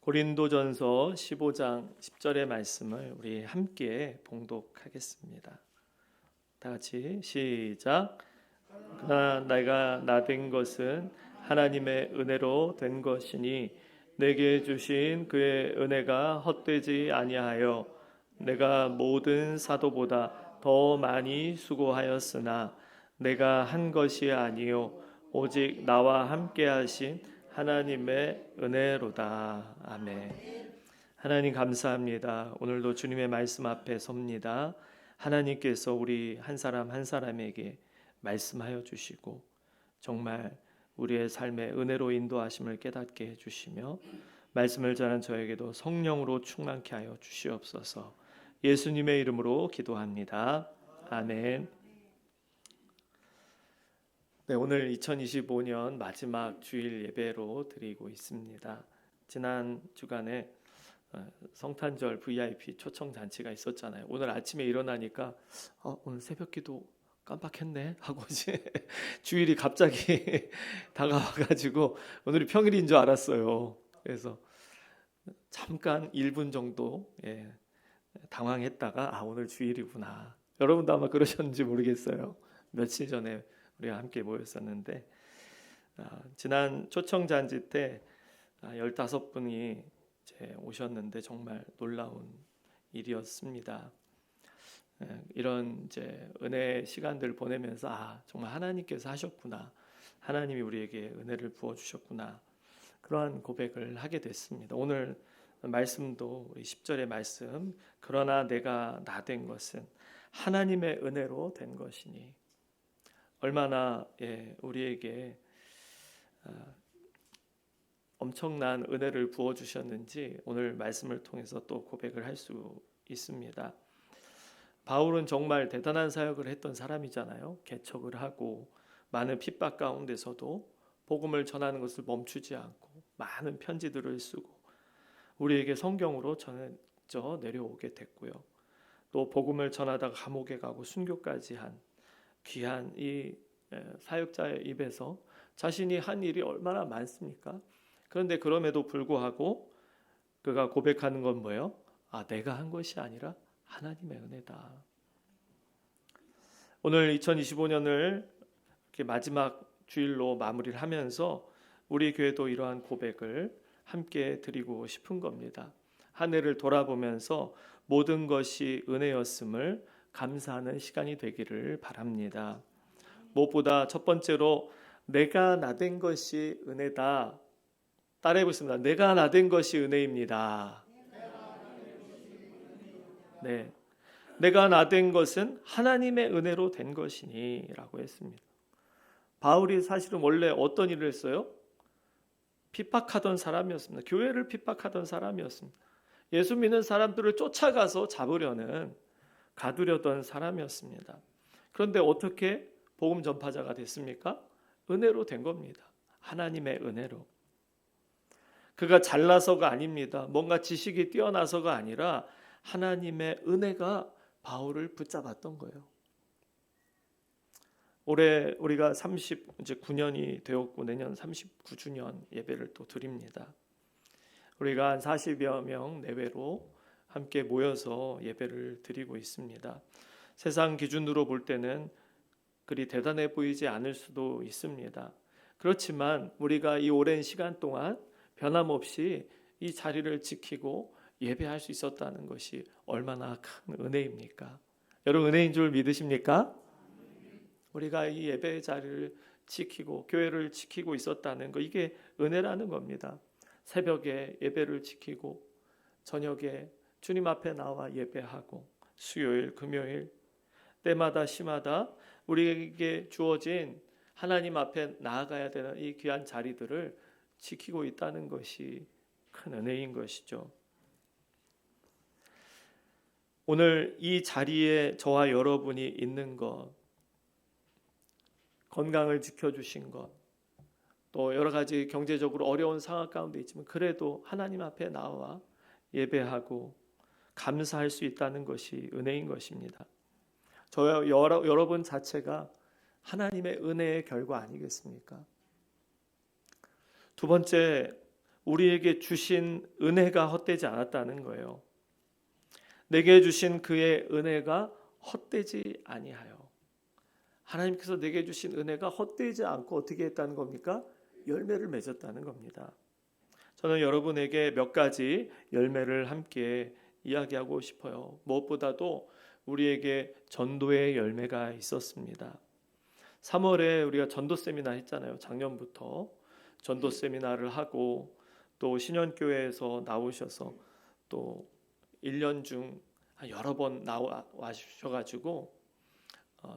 고린도전서 15장 10절의 말씀을 우리 함께 봉독하겠습니다. 다 같이 시작. 그러나 내가 나 된 것은 하나님의 은혜로 된 것이니 내게 주신 그의 은혜가 헛되지 아니하여 내가 모든 사도보다 더 많이 수고하였으나 내가 한 것이 아니요 오직 나와 함께 하신 하나님의 은혜로다. 아멘. 하나님 감사합니다. 오늘도 주님의 말씀 앞에 섭니다. 하나님께서 우리 한 사람 한 사람에게 말씀하여 주시고 정말 우리의 삶의 은혜로 인도하심을 깨닫게 해주시며 말씀을 전한 저에게도 성령으로 충만케 하여 주시옵소서. 예수님의 이름으로 기도합니다. 아멘. 네, 오늘 2025년 마지막 주일 예배로 드리고 있습니다. 지난 주간에 성탄절 VIP 초청 잔치가 있었잖아요. 오늘 아침에 일어나니까 오늘 새벽기도 깜빡했네 하고 이제 주일이 갑자기 다가와가지고 오늘이 평일인 줄 알았어요. 그래서 잠깐 1분 정도 당황했다가 오늘 주일이구나. 여러분도 아마 그러셨는지 모르겠어요. 며칠 전에 우리가 함께 모였었는데 지난 초청 잔치 때 15분이 이제 오셨는데 정말 놀라운 일이었습니다. 이런 이제 은혜 시간들을 보내면서 정말 하나님께서 하셨구나. 하나님이 우리에게 은혜를 부어 주셨구나. 그러한 고백을 하게 됐습니다. 오늘 말씀도 우리 10절의 말씀, 그러나 내가 나 된 것은 하나님의 은혜로 된 것이니, 얼마나 우리에게 엄청난 은혜를 부어 주셨는지 오늘 말씀을 통해서 또 고백을 할 수 있습니다. 바울은 정말 대단한 사역을 했던 사람이잖아요. 개척을 하고 많은 핍박 가운데서도 복음을 전하는 것을 멈추지 않고 많은 편지들을 쓰고 우리에게 성경으로 전해져 내려오게 됐고요. 또 복음을 전하다가 감옥에 가고 순교까지 한 귀한 이 사역자의 입에서 자신이 한 일이 얼마나 많습니까? 그런데 그럼에도 불구하고 그가 고백하는 건 뭐예요? 내가 한 것이 아니라 하나님의 은혜다. 오늘 2025년을 이렇게 마지막 주일로 마무리를 하면서 우리 교회도 이러한 고백을 함께 드리고 싶은 겁니다. 한 해를 돌아보면서 모든 것이 은혜였음을 감사하는 시간이 되기를 바랍니다. 무엇보다 첫 번째로 내가 나 된 것이 은혜다. 따라해 보겠습니다. 내가 나 된 것이 은혜입니다. 네, 내가 나 된 것은 하나님의 은혜로 된 것이니 라고 했습니다. 바울이 사실은 원래 어떤 일을 했어요? 핍박하던 사람이었습니다. 교회를 핍박하던 사람이었습니다. 예수 믿는 사람들을 쫓아가서 잡으려는 가두려던 사람이었습니다. 그런데 어떻게 복음 전파자가 됐습니까? 은혜로 된 겁니다. 하나님의 은혜로. 그가 잘나서가 아닙니다. 뭔가 지식이 뛰어나서가 아니라 하나님의 은혜가 바울을 붙잡았던 거예요. 올해 우리가 39년이 되었고 내년 39주년 예배를 또 드립니다. 우리가 한 40여 명 내외로 함께 모여서 예배를 드리고 있습니다. 세상 기준으로 볼 때는 그리 대단해 보이지 않을 수도 있습니다. 그렇지만 우리가 이 오랜 시간 동안 변함없이 이 자리를 지키고 예배할 수 있었다는 것이 얼마나 큰 은혜입니까? 여러분 은혜인 줄 믿으십니까? 우리가 이 예배 자리를 지키고 교회를 지키고 있었다는 거, 이게 은혜라는 겁니다. 새벽에 예배를 지키고 저녁에 주님 앞에 나와 예배하고 수요일, 금요일 때마다 시마다 우리에게 주어진 하나님 앞에 나아가야 되는 이 귀한 자리들을 지키고 있다는 것이 큰 은혜인 것이죠. 오늘 이 자리에 저와 여러분이 있는 것, 건강을 지켜주신 것, 또 여러 가지 경제적으로 어려운 상황 가운데 있지만 그래도 하나님 앞에 나와 예배하고 감사할 수 있다는 것이 은혜인 것입니다. 저와 여러분 자체가 하나님의 은혜의 결과 아니겠습니까? 두 번째, 우리에게 주신 은혜가 헛되지 않았다는 거예요. 내게 주신 그의 은혜가 헛되지 아니하여. 하나님께서 내게 주신 은혜가 헛되지 않고 어떻게 했다는 겁니까? 열매를 맺었다는 겁니다. 저는 여러분에게 몇 가지 열매를 함께 이야기하고 싶어요. 무엇보다도 우리에게 전도의 열매가 있었습니다. 3월에 우리가 전도 세미나 했잖아요. 작년부터 전도 세미나를 하고 또 신현교회에서 나오셔서 또 1년 중 여러 번 나와주셔가지고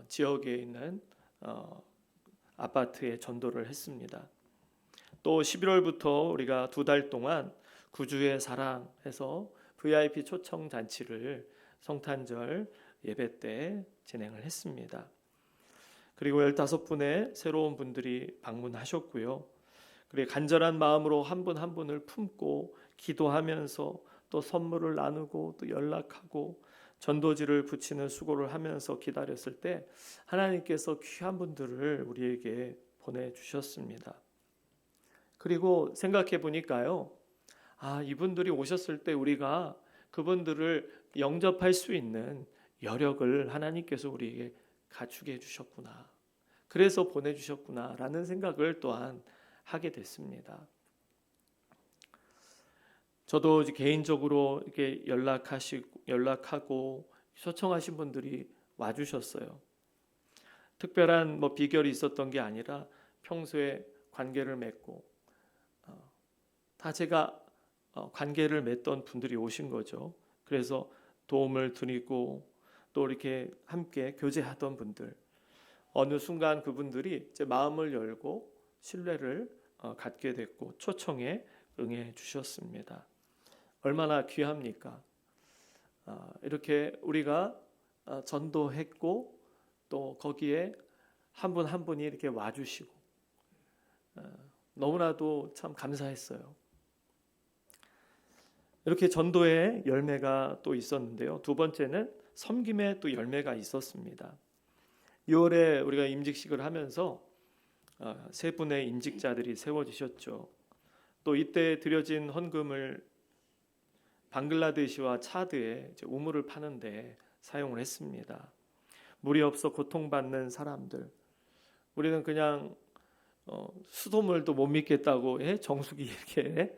지역에 있는 아파트에 전도를 했습니다. 또 11월부터 우리가 2달 동안 구주의 사랑해서 VIP 초청 잔치를 성탄절 예배 때 진행을 했습니다. 그리고 15분의 새로운 분들이 방문하셨고요. 그리고 간절한 마음으로 한 분 한 분을 품고 기도하면서 또 선물을 나누고 또 연락하고 전도지를 붙이는 수고를 하면서 기다렸을 때 하나님께서 귀한 분들을 우리에게 보내주셨습니다. 그리고 생각해 보니까요, 이분들이 오셨을 때 우리가 그분들을 영접할 수 있는 여력을 하나님께서 우리에게 갖추게 해주셨구나. 그래서 보내주셨구나라는 생각을 또한 하게 됐습니다. 저도 개인적으로 이렇게 연락하고 초청하신 분들이 와주셨어요. 특별한 비결이 있었던 게 아니라 평소에 관계를 맺고 다 제가 관계를 맺던 분들이 오신 거죠. 그래서 도움을 드리고 또 이렇게 함께 교제하던 분들, 어느 순간 그분들이 제 마음을 열고 신뢰를 갖게 됐고 초청에 응해 주셨습니다. 얼마나 귀합니까? 이렇게 우리가 전도했고 또 거기에 한 분 한 분이 이렇게 와주시고 너무나도 참 감사했어요. 이렇게 전도의 열매가 또 있었는데요. 두 번째는 섬김의 또 열매가 있었습니다. 6월에 우리가 임직식을 하면서 3분의 임직자들이 세워지셨죠. 또 이때 드려진 헌금을 방글라데시와 차드에 우물을 파는데 사용을 했습니다. 물이 없어 고통받는 사람들, 우리는 그냥 수돗물도 못 믿겠다고 정수기 이렇게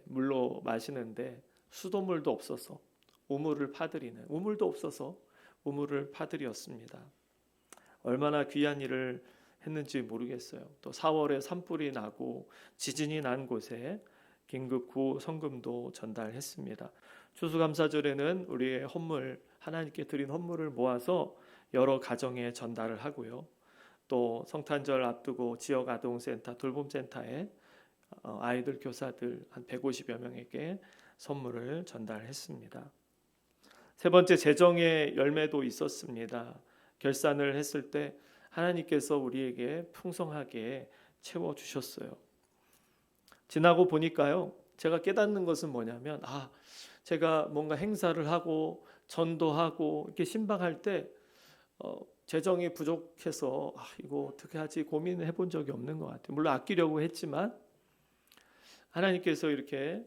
물로 마시는데 수돗물도 없어서 우물을 파드리는, 우물도 없어서 우물을 파드렸습니다. 얼마나 귀한 일을 했는지 모르겠어요. 또 4월에 산불이 나고 지진이 난 곳에 긴급 구호 성금도 전달했습니다. 추수감사절에는 우리의 헌물, 하나님께 드린 헌물을 모아서 여러 가정에 전달을 하고요. 또 성탄절 앞두고 지역 아동센터, 돌봄센터에 아이들 교사들 한 150여 명에게 선물을 전달했습니다. 세 번째, 재정의 열매도 있었습니다. 결산을 했을 때 하나님께서 우리에게 풍성하게 채워주셨어요. 지나고 보니까요, 제가 깨닫는 것은 뭐냐면 제가 뭔가 행사를 하고 전도하고 이렇게 신방할 때 재정이 부족해서 이거 어떻게 하지 고민해 본 적이 없는 것 같아요. 물론 아끼려고 했지만 하나님께서 이렇게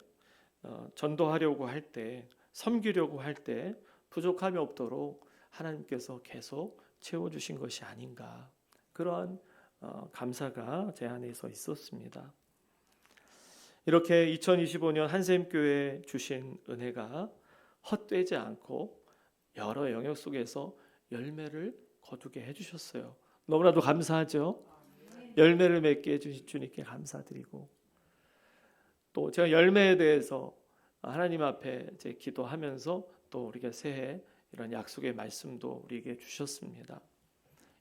전도하려고 할 때, 섬기려고 할 때 부족함이 없도록 하나님께서 계속 채워주신 것이 아닌가, 그러한 감사가 제 안에서 있었습니다. 이렇게 2025년 한샘교회에 주신 은혜가 헛되지 않고 여러 영역 속에서 열매를 거두게 해주셨어요. 너무나도 감사하죠. 열매를 맺게 해주신 주님께 감사드리고, 또 제가 열매에 대해서 하나님 앞에 기도하면서 또 우리가 새해 이런 약속의 말씀도 우리에게 주셨습니다.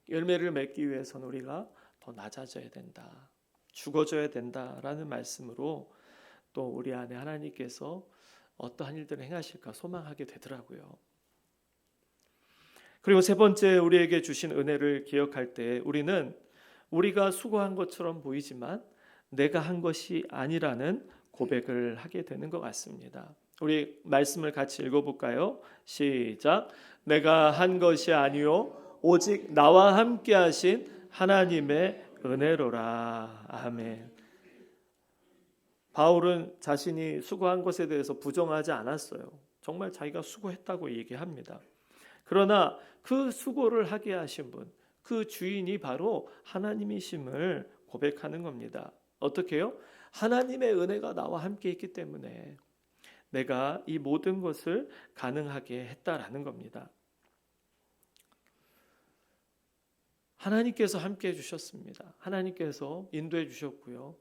열매를 맺기 위해서는 우리가 더 낮아져야 된다, 죽어져야 된다라는 말씀으로 또 우리 안에 하나님께서 어떠한 일들을 행하실까 소망하게 되더라고요. 그리고 세 번째, 우리에게 주신 은혜를 기억할 때 우리는 우리가 수고한 것처럼 보이지만 내가 한 것이 아니라는 고백을 하게 되는 것 같습니다. 우리 말씀을 같이 읽어볼까요? 시작. 내가 한 것이 아니요 오직 나와 함께 하신 하나님의 은혜로라. 아멘. 바울은 자신이 수고한 것에 대해서 부정하지 않았어요. 정말 자기가 수고했다고 얘기합니다. 그러나 그 수고를 하게 하신 분, 그 주인이 바로 하나님이심을 고백하는 겁니다. 어떻게 해요? 하나님의 은혜가 나와 함께 있기 때문에 내가 이 모든 것을 가능하게 했다라는 겁니다. 하나님께서 함께 해주셨습니다. 하나님께서 인도해 주셨고요.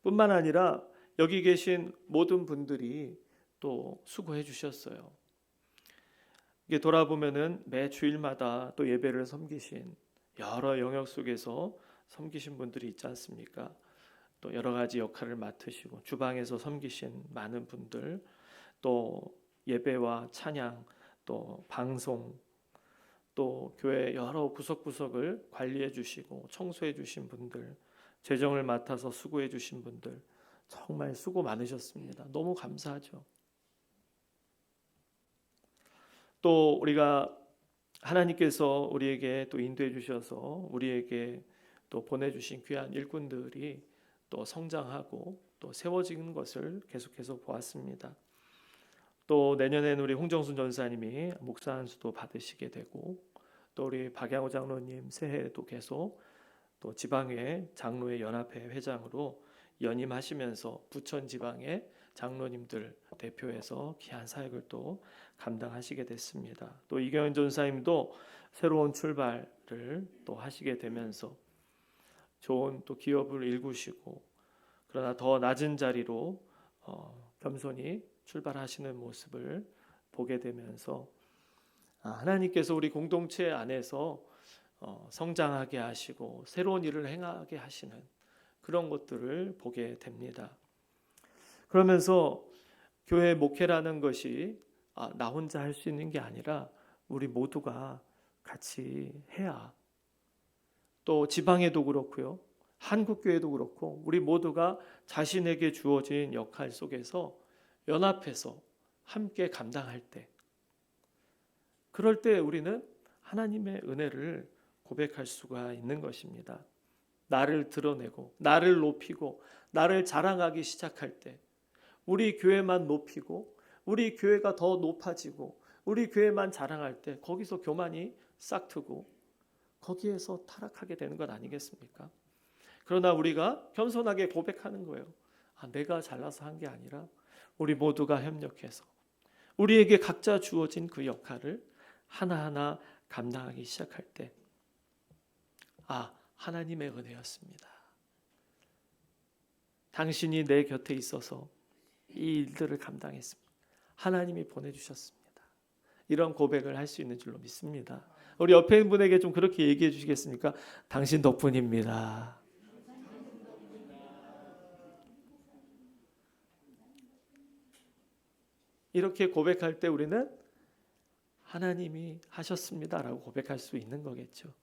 뿐만 아니라 여기 계신 모든 분들이 또 수고해 주셨어요. 이게 돌아보면은 매 주일마다 또 예배를 섬기신 여러 영역 속에서 섬기신 분들이 있지 않습니까? 또 여러 가지 역할을 맡으시고 주방에서 섬기신 많은 분들, 또 예배와 찬양, 또 방송, 또 교회 여러 구석구석을 관리해 주시고 청소해 주신 분들, 재정을 맡아서 수고해 주신 분들, 정말 수고 많으셨습니다. 너무 감사하죠. 또 우리가 하나님께서 우리에게 또 인도해 주셔서 우리에게 또 보내주신 귀한 일꾼들이 또 성장하고 또 세워지는 것을 계속해서 보았습니다. 또 내년에는 우리 홍정순 전사님이 목사 안수도 받으시게 되고, 또 우리 박양호 장로님 새해에도 계속 또 지방의 장로회 연합회 회장으로 연임하시면서 부천 지방의 장로님들 대표해서 귀한 사역을 또 감당하시게 됐습니다. 또 이경현 전사님도 새로운 출발을 또 하시게 되면서 좋은 또 기업을 일구시고, 그러나 더 낮은 자리로 겸손히 출발하시는 모습을 보게 되면서 하나님께서 우리 공동체 안에서 성장하게 하시고 새로운 일을 행하게 하시는 그런 것들을 보게 됩니다. 그러면서 교회 목회라는 것이 나 혼자 할 수 있는 게 아니라 우리 모두가 같이 해야, 또 지방에도 그렇고요, 한국교회도 그렇고 우리 모두가 자신에게 주어진 역할 속에서 연합해서 함께 감당할 때, 그럴 때 우리는 하나님의 은혜를 고백할 수가 있는 것입니다. 나를 드러내고 나를 높이고 나를 자랑하기 시작할 때, 우리 교회만 높이고 우리 교회가 더 높아지고 우리 교회만 자랑할 때 거기서 교만이 싹트고 거기에서 타락하게 되는 것 아니겠습니까? 그러나 우리가 겸손하게 고백하는 거예요. 내가 잘나서 한 게 아니라 우리 모두가 협력해서 우리에게 각자 주어진 그 역할을 하나하나 감당하기 시작할 때, 하나님의 은혜였습니다. 당신이 내 곁에 있어서 이 일들을 감당했습니다. 하나님이 보내주셨습니다. 이런 고백을 할 수 있는 줄로 믿습니다. 우리 옆에 있는 분에게 좀 그렇게 얘기해 주시겠습니까? 당신 덕분입니다. 이렇게 고백할 때 우리는 하나님이 하셨습니다라고 고백할 수 있는 거겠죠.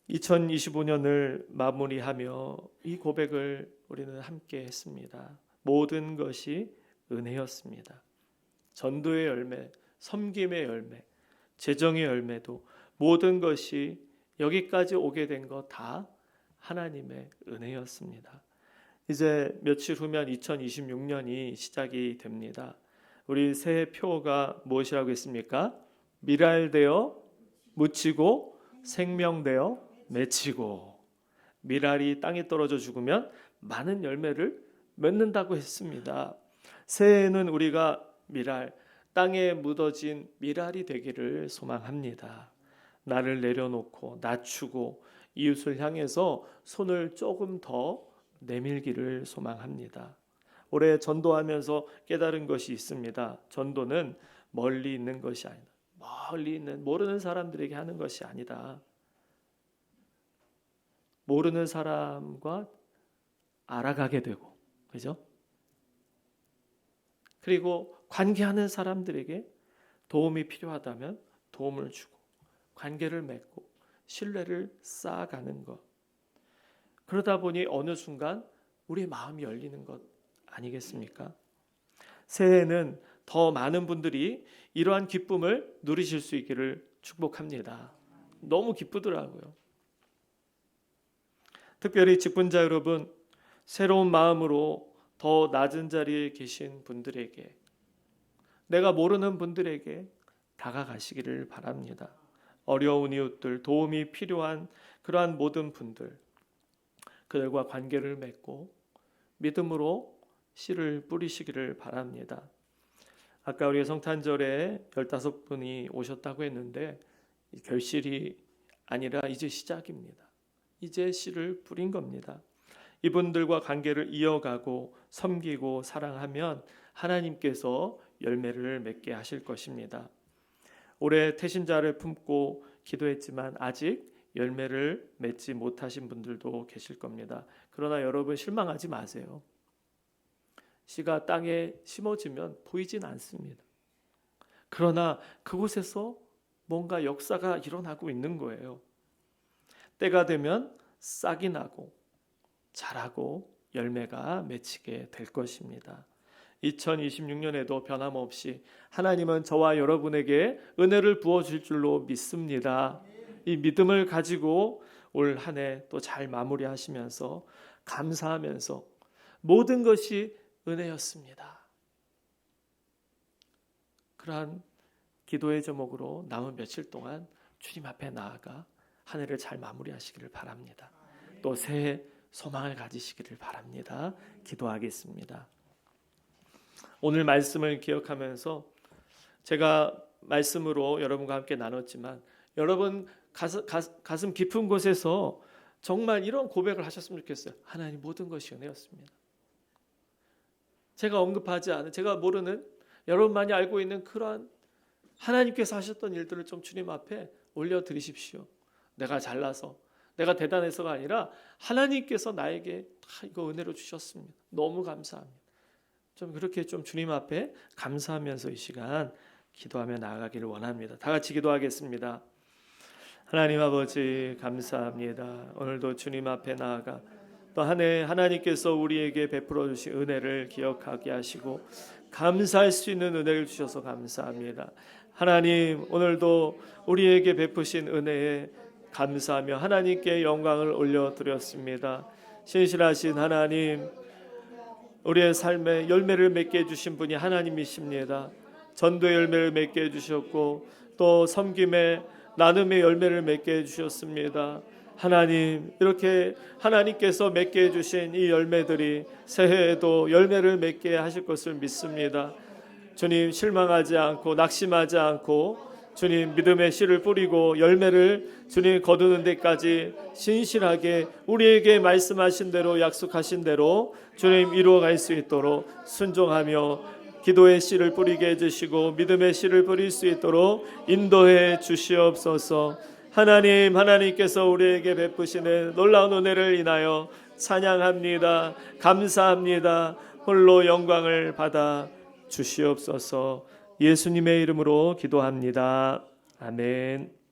2025년을 마무리하며 이 고백을 우리는 함께 했습니다. 모든 것이 은혜였습니다. 전도의 열매, 섬김의 열매, 재정의 열매도 모든 것이 여기까지 오게 된 것 다 하나님의 은혜였습니다. 이제 며칠 후면 2026년이 시작이 됩니다. 우리 새해 표가 무엇이라고 했습니까? 미랄되어 묻히고 생명되어 맺히고. 미랄이 땅에 떨어져 죽으면 많은 열매를 맺는다고 했습니다. 새해에는 우리가 미랄, 땅에 묻어진 미랄이 되기를 소망합니다. 나를 내려놓고 낮추고 이웃을 향해서 손을 조금 더 내밀기를 소망합니다. 올해 전도하면서 깨달은 것이 있습니다. 전도는 멀리 있는 것이 아니다. 멀리 있는 모르는 사람들에게 하는 것이 아니다. 모르는 사람과 알아가게 되고, 그죠? 그리고 관계하는 사람들에게 도움이 필요하다면 도움을 주고 관계를 맺고 신뢰를 쌓아가는 것. 그러다 보니 어느 순간 우리의 마음이 열리는 것 아니겠습니까? 새해에는 더 많은 분들이 이러한 기쁨을 누리실 수 있기를 축복합니다. 너무 기쁘더라고요. 특별히 직분자 여러분, 새로운 마음으로 더 낮은 자리에 계신 분들에게, 내가 모르는 분들에게 다가가시기를 바랍니다. 어려운 이웃들, 도움이 필요한 그러한 모든 분들, 그들과 관계를 맺고 믿음으로 씨를 뿌리시기를 바랍니다. 아까 우리 성탄절에 15분이 오셨다고 했는데 결실이 아니라 이제 시작입니다. 이제 씨를 뿌린 겁니다. 이분들과 관계를 이어가고 섬기고 사랑하면 하나님께서 열매를 맺게 하실 것입니다. 올해 태신자를 품고 기도했지만 아직 열매를 맺지 못하신 분들도 계실 겁니다. 그러나 여러분 실망하지 마세요. 씨가 땅에 심어지면 보이진 않습니다. 그러나 그곳에서 뭔가 역사가 일어나고 있는 거예요. 때가 되면 싹이 나고 자라고 열매가 맺히게 될 것입니다. 2026년에도 변함없이 하나님은 저와 여러분에게 은혜를 부어줄 줄로 믿습니다. 이 믿음을 가지고 올 한 해 또 잘 마무리하시면서 감사하면서 모든 것이 은혜였습니다. 그러한 기도의 제목으로 남은 며칠 동안 주님 앞에 나아가 한 해를 잘 마무리하시기를 바랍니다. 또 새해 소망을 가지시기를 바랍니다. 기도하겠습니다. 오늘 말씀을 기억하면서 제가 말씀으로 여러분과 함께 나눴지만 여러분 가슴 깊은 곳에서 정말 이런 고백을 하셨으면 좋겠어요. 하나님 모든 것이 은혜였습니다. 제가 언급하지 않은, 제가 모르는, 여러분만이 알고 있는 그러한 하나님께서 하셨던 일들을 좀 주님 앞에 올려드리십시오. 내가 잘나서, 내가 대단해서가 아니라 하나님께서 나에게 다 이거 은혜로 주셨습니다. 너무 감사합니다. 좀 그렇게 좀 주님 앞에 감사하면서 이 시간 기도하며 나아가기를 원합니다. 다 같이 기도하겠습니다. 하나님 아버지 감사합니다. 오늘도 주님 앞에 나아가 또 한 해 하나님께서 우리에게 베풀어 주신 은혜를 기억하게 하시고 감사할 수 있는 은혜를 주셔서 감사합니다. 하나님 오늘도 우리에게 베푸신 은혜에 감사하며 하나님께 영광을 올려드렸습니다. 신실하신 하나님, 우리의 삶에 열매를 맺게 해주신 분이 하나님이십니다. 전도의 열매를 맺게 해주셨고 또 섬김의 나눔의 열매를 맺게 해주셨습니다. 하나님, 이렇게 하나님께서 맺게 해주신 이 열매들이 새해에도 열매를 맺게 하실 것을 믿습니다. 주님, 실망하지 않고 낙심하지 않고 주님 믿음의 씨를 뿌리고 열매를 주님 거두는 데까지 신실하게 우리에게 말씀하신 대로 약속하신 대로 주님 이루어갈 수 있도록 순종하며 기도의 씨를 뿌리게 해주시고 믿음의 씨를 뿌릴 수 있도록 인도해 주시옵소서. 하나님, 하나님께서 우리에게 베푸시는 놀라운 은혜를 인하여 찬양합니다. 감사합니다. 홀로 영광을 받아 주시옵소서. 예수님의 이름으로 기도합니다. 아멘.